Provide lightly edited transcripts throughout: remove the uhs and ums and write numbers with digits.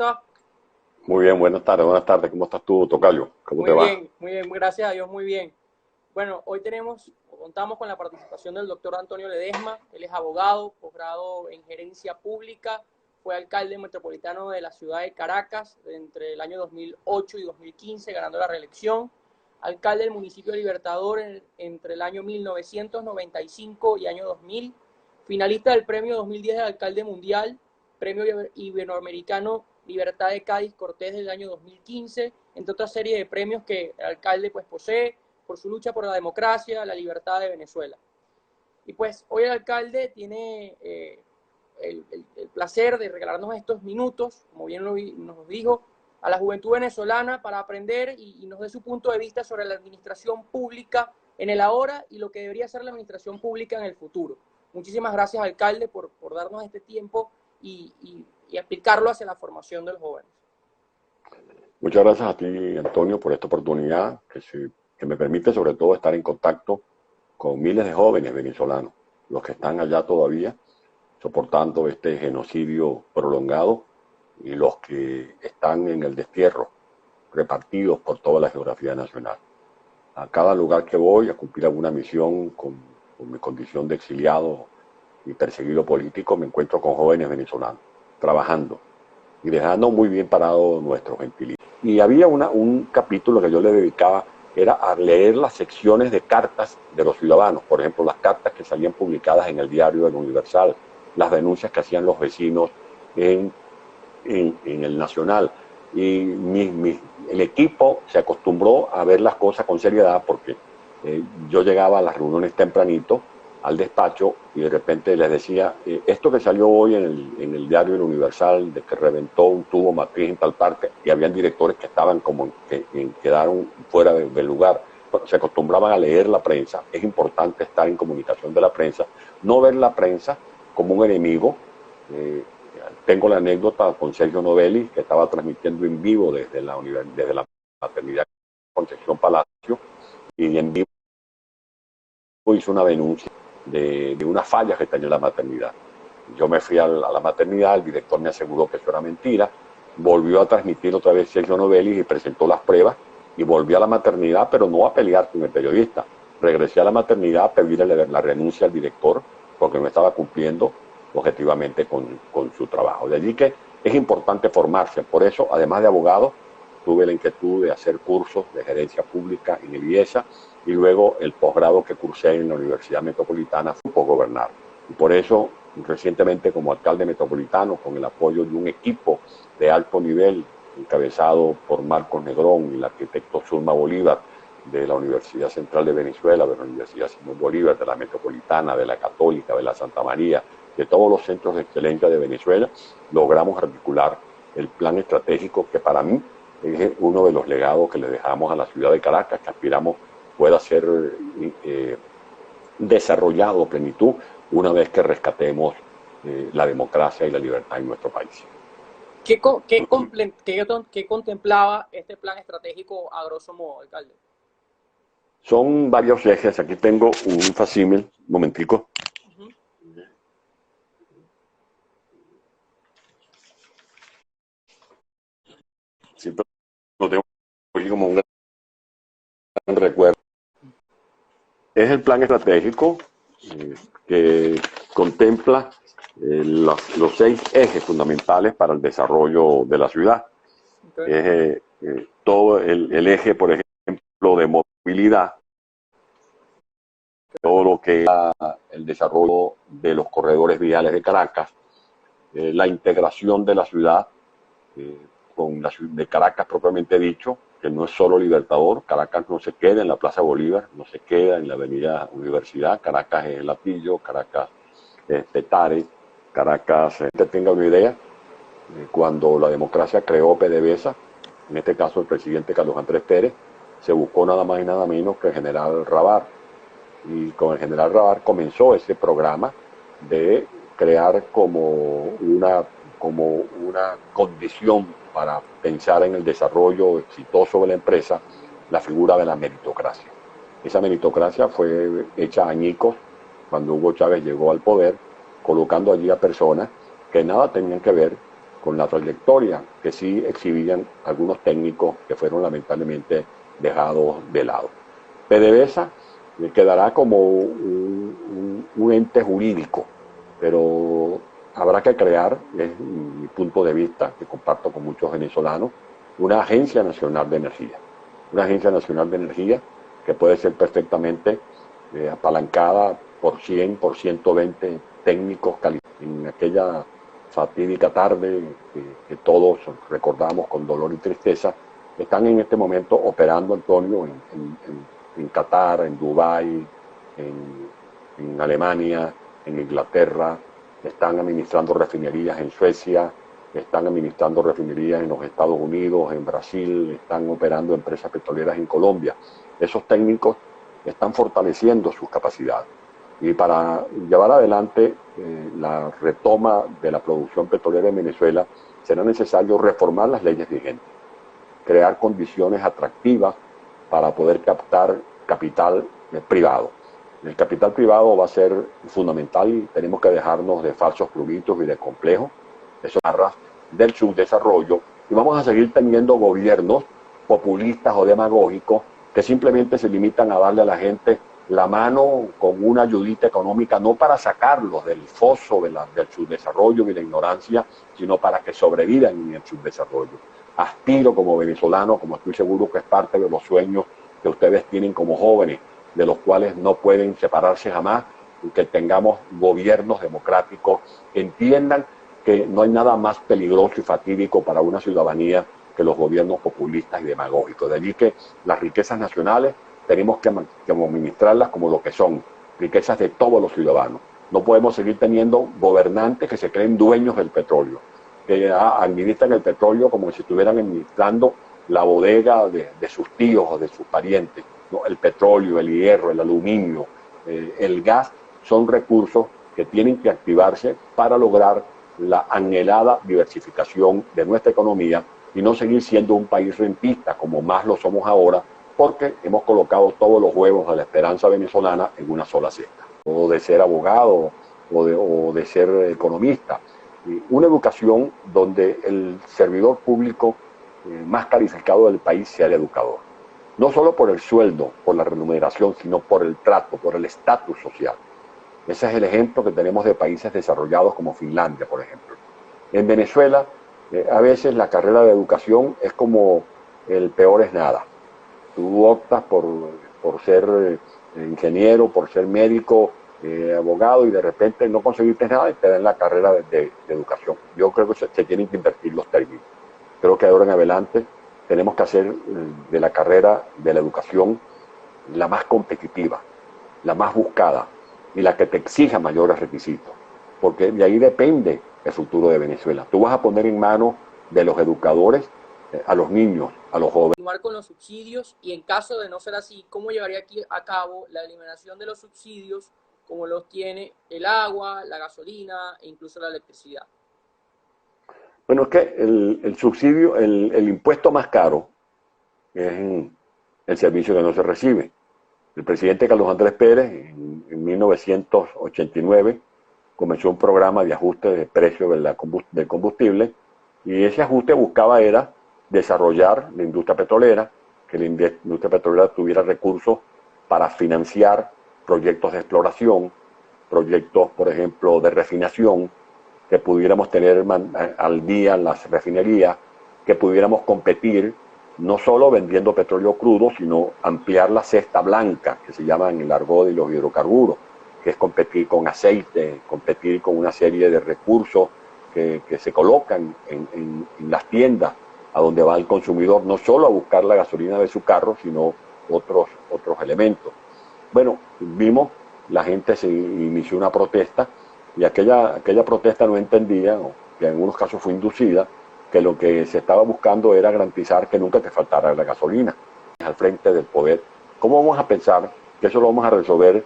estás? Muy bien, buenas tardes, ¿cómo estás tú, tocayo? ¿Cómo te va? Muy bien, gracias a Dios, muy bien. Bueno, hoy contamos con la participación del doctor Antonio Ledesma. Él es abogado, posgrado en gerencia pública, fue alcalde metropolitano de la ciudad de Caracas entre el año 2008 y 2015, ganando la reelección. Alcalde del municipio de Libertador entre el año 1995 y año 2000. Finalista del premio 2010 de alcalde mundial, premio iberoamericano Libertad de Cádiz Cortés del año 2015, entre otra serie de premios que el alcalde pues posee por su lucha por la democracia, la libertad de Venezuela. Y pues hoy el alcalde tiene el placer de regalarnos estos minutos, como bien nos dijo, a la juventud venezolana para aprender y nos dé su punto de vista sobre la administración pública en el ahora y lo que debería ser la administración pública en el futuro. Muchísimas gracias, alcalde, por darnos este tiempo y aplicarlo hacia la formación de los jóvenes. Muchas gracias a ti, Antonio, por esta oportunidad que me permite sobre todo estar en contacto con miles de jóvenes venezolanos, los que están allá todavía soportando este genocidio prolongado y los que están en el destierro, repartidos por toda la geografía nacional. A cada lugar que voy a cumplir alguna misión con mi condición de exiliado y perseguido político, me encuentro con jóvenes venezolanos trabajando y dejando muy bien parado nuestro gentilicio. Y había un capítulo que yo le dedicaba, era a leer las secciones de cartas de los ciudadanos, por ejemplo, las cartas que salían publicadas en el diario del Universal, las denuncias que hacían los vecinos en el Nacional. Y el equipo se acostumbró a ver las cosas con seriedad porque yo llegaba a las reuniones tempranito al despacho y de repente les decía, esto que salió hoy en el diario El Universal, de que reventó un tubo matriz en tal parte, y habían directores que estaban como quedaron fuera del lugar. Bueno, se acostumbraban a leer la prensa. Es importante estar en comunicación de la prensa, no ver la prensa como un enemigo. Tengo la anécdota con Sergio Novelli, que estaba transmitiendo en vivo desde la maternidad Concepción Palacio, y en vivo hizo una denuncia de unas fallas que tenía la maternidad. Yo me fui a la maternidad, el director me aseguró que eso era mentira, volvió a transmitir otra vez Sergio Novelli y presentó las pruebas, y volví a la maternidad, pero no a pelear con el periodista. Regresé a la maternidad a pedirle la renuncia al director, porque no estaba cumpliendo objetivamente con su trabajo. De allí que es importante formarse. Por eso, además de abogado, tuve la inquietud de hacer cursos de gerencia pública en el IESA, y luego el posgrado que cursé en la Universidad Metropolitana supo gobernar. Y por eso, recientemente como alcalde metropolitano, con el apoyo de un equipo de alto nivel, encabezado por Marcos Negrón y el arquitecto Zulma Bolívar, de la Universidad Central de Venezuela, de la Universidad Simón Bolívar, de la Metropolitana, de la Católica, de la Santa María, de todos los centros de excelencia de Venezuela, logramos articular el plan estratégico que para mí es uno de los legados que le dejamos a la ciudad de Caracas, que aspiramos pueda ser desarrollado a plenitud una vez que rescatemos la democracia y la libertad en nuestro país. ¿Qué contemplaba este plan estratégico a grosso modo, alcalde? Son varios ejes. Aquí tengo un facímil, un momentico. Siempre lo tengo aquí como un gran recuerdo. Es el plan estratégico que contempla los 6 ejes fundamentales para el desarrollo de la ciudad. Okay. Todo el eje, por ejemplo, de movilidad, todo lo que es el desarrollo de los corredores viales de Caracas, la integración de la ciudad con la ciudad de Caracas propiamente dicho, que no es solo Libertador. Caracas no se queda en la Plaza Bolívar, no se queda en la Avenida Universidad. Caracas es el Latillo, Caracas es Petare, Caracas, tenga una idea, cuando la democracia creó PDVSA, en este caso el presidente Carlos Andrés Pérez, se buscó nada más y nada menos que el general Rabar. Y con el general Rabar comenzó ese programa de crear como una condición para pensar en el desarrollo exitoso de la empresa, la figura de la meritocracia. Esa meritocracia fue hecha añicos cuando Hugo Chávez llegó al poder, colocando allí a personas que nada tenían que ver con la trayectoria que sí exhibían algunos técnicos que fueron lamentablemente dejados de lado. PDVSA quedará como un ente jurídico, pero habrá que crear, es mi punto de vista, que comparto con muchos venezolanos, una agencia nacional de energía. Una agencia nacional de energía que puede ser perfectamente apalancada por 100, por 120 técnicos calificados. En aquella fatídica tarde que todos recordamos con dolor y tristeza, están en este momento operando, Antonio, en Qatar, en Dubái, en Alemania, en Inglaterra, están administrando refinerías en Suecia, están administrando refinerías en los Estados Unidos, en Brasil, están operando empresas petroleras en Colombia. Esos técnicos están fortaleciendo sus capacidades. Y para llevar adelante la retoma de la producción petrolera en Venezuela, será necesario reformar las leyes vigentes, crear condiciones atractivas para poder captar capital privado. El capital privado va a ser fundamental y tenemos que dejarnos de falsos pruritos y de complejos, de barras del subdesarrollo, y vamos a seguir teniendo gobiernos populistas o demagógicos que simplemente se limitan a darle a la gente la mano con una ayudita económica, no para sacarlos del foso del subdesarrollo y la ignorancia, sino para que sobrevivan en el subdesarrollo. Aspiro como venezolano, como estoy seguro que es parte de los sueños que ustedes tienen como jóvenes, de los cuales no pueden separarse jamás, y que tengamos gobiernos democráticos que entiendan que no hay nada más peligroso y fatídico para una ciudadanía que los gobiernos populistas y demagógicos. De allí que las riquezas nacionales tenemos que administrarlas como lo que son, riquezas de todos los ciudadanos. No podemos seguir teniendo gobernantes que se creen dueños del petróleo, que administran el petróleo como si estuvieran administrando la bodega de sus tíos o de sus parientes. ¿No? El petróleo, el hierro, el aluminio, el gas son recursos que tienen que activarse para lograr la anhelada diversificación de nuestra economía y no seguir siendo un país rentista como más lo somos ahora, porque hemos colocado todos los huevos de la esperanza venezolana en una sola cesta, o de ser abogado o de ser economista. Una educación donde el servidor público más calificado del país sea el educador. No solo por el sueldo, por la remuneración, sino por el trato, por el estatus social. Ese es el ejemplo que tenemos de países desarrollados como Finlandia, por ejemplo. En Venezuela, a veces la carrera de educación es como el peor es nada. Tú optas por ser ingeniero, por ser médico, abogado, y de repente no conseguiste nada y te dan la carrera de educación. Yo creo que se tienen que invertir los términos. Creo que ahora en adelante tenemos que hacer de la carrera de la educación la más competitiva, la más buscada y la que te exija mayores requisitos, porque de ahí depende el futuro de Venezuela. Tú vas a poner en manos de los educadores a los niños, a los jóvenes. Continuar con los subsidios, y en caso de no ser así, ¿cómo llevaría aquí a cabo la eliminación de los subsidios como los tiene el agua, la gasolina e incluso la electricidad? Bueno, es que el subsidio, el impuesto más caro es el servicio que no se recibe. El presidente Carlos Andrés Pérez en 1989 comenzó un programa de ajuste de precios del combustible, y ese ajuste buscaba era desarrollar la industria petrolera, que la industria petrolera tuviera recursos para financiar proyectos de exploración, proyectos, por ejemplo, de refinación, que pudiéramos tener al día las refinerías, que pudiéramos competir no solo vendiendo petróleo crudo, sino ampliar la cesta blanca, que se llama en el argot de los hidrocarburos, que es competir con aceite, competir con una serie de recursos que se colocan en las tiendas a donde va el consumidor, no solo a buscar la gasolina de su carro, sino otros elementos. Bueno, vimos, la gente se inició una protesta, y aquella protesta no entendía, o que en algunos casos fue inducida, que lo que se estaba buscando era garantizar que nunca te faltara la gasolina al frente del poder. ¿Cómo vamos a pensar que eso lo vamos a resolver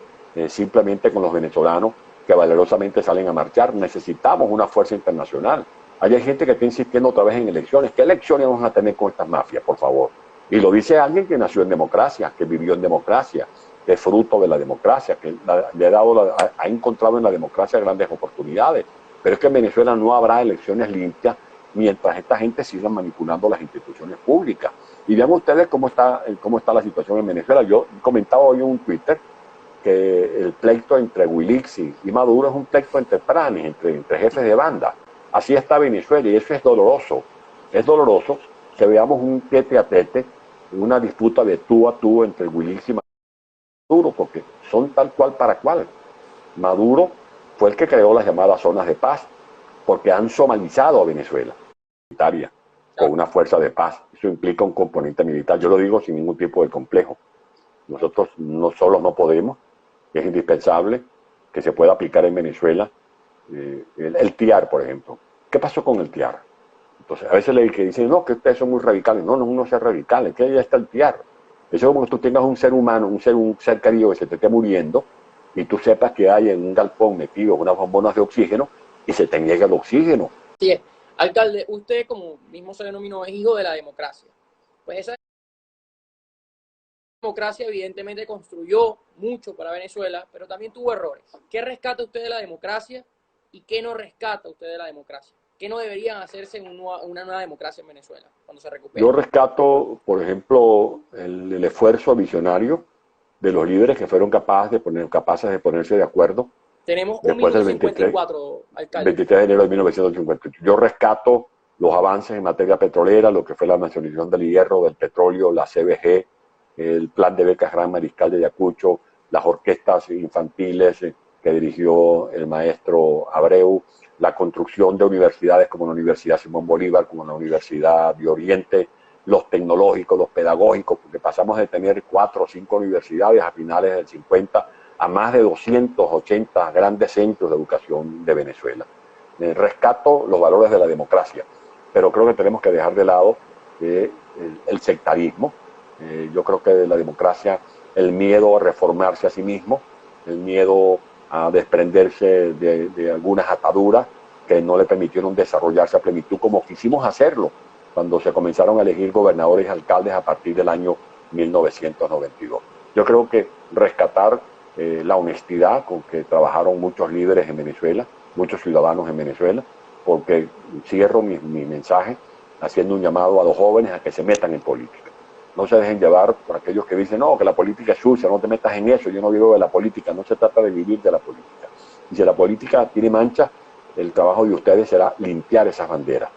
simplemente con los venezolanos que valerosamente salen a marchar? Necesitamos una fuerza internacional. Hay gente que está insistiendo otra vez en elecciones. ¿Qué elecciones vamos a tener con estas mafias, por favor? Y lo dice alguien que nació en democracia, que vivió en democracia, que es fruto de la democracia, que ha encontrado en la democracia grandes oportunidades. Pero es que en Venezuela no habrá elecciones limpias mientras esta gente siga manipulando las instituciones públicas. Y vean ustedes cómo está la situación en Venezuela. Yo comentaba hoy en un Twitter que el pleito entre Wilix y Maduro es un pleito entre pranes, entre jefes de banda. Así está Venezuela y eso es doloroso. Es doloroso que veamos un tete a tete, una disputa de tú a tú entre Wilix y Maduro, porque son tal cual para cual. Maduro fue el que creó las llamadas zonas de paz, porque han somalizado a Venezuela, con una fuerza de paz. Eso implica un componente militar. Yo lo digo sin ningún tipo de complejo. Nosotros no solo no podemos, es indispensable que se pueda aplicar en Venezuela el TIAR, por ejemplo. ¿Qué pasó con el TIAR? Entonces, a veces le dicen, no, que ustedes son muy radicales. No, uno sea radical, es que ya está el TIAR. Eso es como que tú tengas un ser humano, un ser querido que se te esté muriendo y tú sepas que hay en un galpón metido unas bombonas de oxígeno y se te niega el oxígeno. Sí, alcalde, usted, como mismo se denominó, es hijo de la democracia. Pues esa democracia evidentemente construyó mucho para Venezuela, pero también tuvo errores. ¿Qué rescata usted de la democracia y qué no rescata usted de la democracia? ¿Qué no deberían hacerse en una nueva democracia en Venezuela cuando se recupere? Yo rescato, por ejemplo, el esfuerzo visionario de los líderes que fueron capaces de ponerse de acuerdo. Tenemos un después minuto del 54, alcalde. 23 de enero de 1958. Yo rescato los avances en materia petrolera, lo que fue la nacionalización del hierro, del petróleo, la CBG, el plan de becas Gran Mariscal de Ayacucho, las orquestas infantiles que dirigió el maestro Abreu, la construcción de universidades como la Universidad Simón Bolívar, como la Universidad de Oriente, los tecnológicos, los pedagógicos, porque pasamos de tener 4 o 5 universidades a finales del 50 a más de 280 grandes centros de educación de Venezuela. Rescato los valores de la democracia, pero creo que tenemos que dejar de lado el sectarismo. Yo creo que la democracia, el miedo a reformarse a sí mismo, el miedo a desprenderse de algunas ataduras que no le permitieron desarrollarse a plenitud como quisimos hacerlo cuando se comenzaron a elegir gobernadores y alcaldes a partir del año 1992. Yo creo que rescatar la honestidad con que trabajaron muchos líderes en Venezuela, muchos ciudadanos en Venezuela, porque cierro mi mensaje haciendo un llamado a los jóvenes a que se metan en política. No se dejen llevar por aquellos que dicen, no, que la política es sucia, no te metas en eso, yo no vivo de la política. No se trata de vivir de la política. Y si la política tiene manchas, el trabajo de ustedes será limpiar esas banderas.